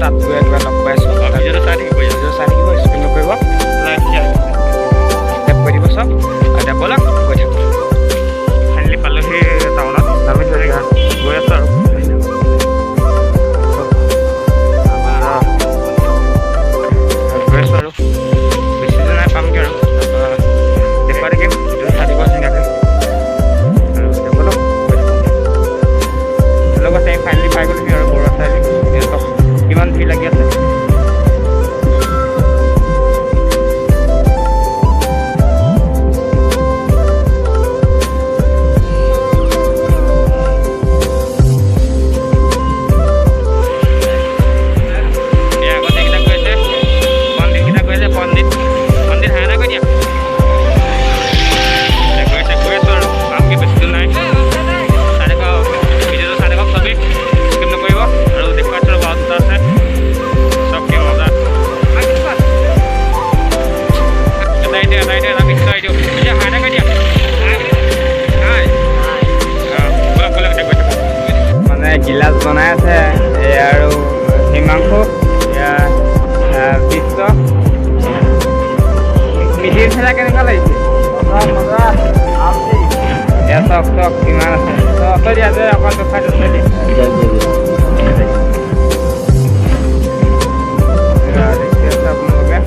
তাত গৈ একবাৰ লগ পাইছোঁ। ভিডিঅ'টো চাই থাকিব, স্কিপ নকৰিব, লাইক শ্বেয়াৰ কৰি দিব চব। আৰু এতিয়া ব'লক গৈ থাকোঁ। ফাইনেলি পালোহি টাউনত, নামি গৈ আছোঁ আৰু গৈ আছোঁ আৰু বেছি দিন নাই পামগৈ আৰু তাৰপৰা দেখুৱাই থাকিম। ভিডিঅ'টো চাই দিব ধুনীয়াকৈ আৰু এতিয়া ব'লক গৈ থাকোঁ। লগতে ফাইনেলি পাই গ'লোহি আৰু বৰুৱা চাৰিআলি। কিমান ভিৰ লাগি আছে। গিলাচ বনাই আছে এয়া আৰু হিমাংশু, এয়া বিশ্ব। মিটিৰ খেলা কেনেকুৱা লাগিছে? এয়া চক চক কিমান আছে চক দিয়া যে অকণ দেখুৱাই দিয়া। দেখি আছে আপোনালোকে।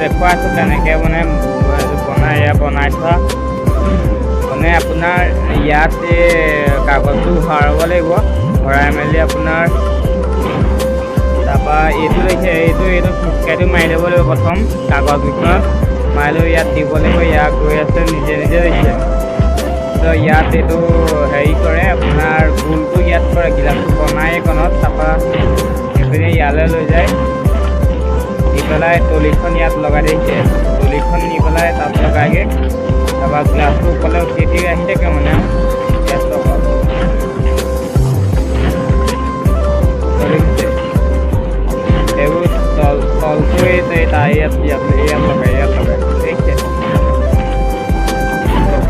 দেখুৱাই আছোঁ কেনেকৈ মানে বনাই থোৱা মানে আপোনাৰ ইয়াত কাগজটো ভৰাব লাগিব। ভৰাই মেলি আপোনাৰ তাৰপৰা এইটো লৈছে, এইটো ফুটকাইটো মাৰি ল'ব লাগিব প্ৰথম কাগজকেইখনত মাৰি লৈ ইয়াত দিব লাগিব। ইয়াত গৈ আছে নিজে লৈছে। তো ইয়াত এইটো হেৰি কৰে আপোনাৰ গোলটো ইয়াত কৰে, গিলাচটো বনাই এইকণত, তাৰপৰা সেইপিনে ইয়ালৈ লৈ যায় দি পেলাই তলিখন ইয়াত লগাই দিছে। তলিখন নি পেলাই তাত লগাইগৈ, তাৰপৰা গ্লাছটো ওপৰলৈ উঠি আহি থাকে মানে ইয়াত সেইবোৰ তলটো ইয়াত লগাই দেখিছে।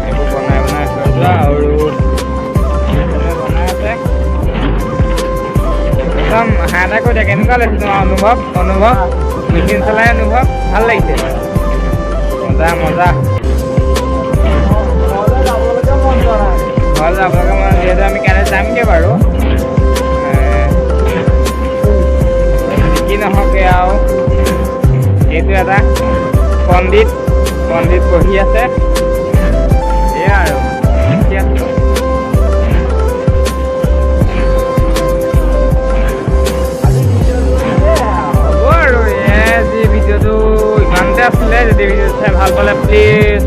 এইবোৰ বনাই থৈ যোৱা আৰু বনাই আছে একদম হাঁহ কৈ দিয়ে। কেনেকুৱা লাগিছে তোমাৰ অনুভৱ? মেচিন চলাই অনুভৱ ভাল লাগিছে? মজা ঘৰ যাবলৈকে মন। যিহেতু আমি কাইলৈ যামগৈ বাৰু, কি নহওকে আৰু এইটো এটা পণ্ডিত বহি আছে। এয়া আৰু ভিডিঅ'টো ইমানতে আছিলে। যদি ভিডিঅ'টো চাই ভাল পালে প্লিজ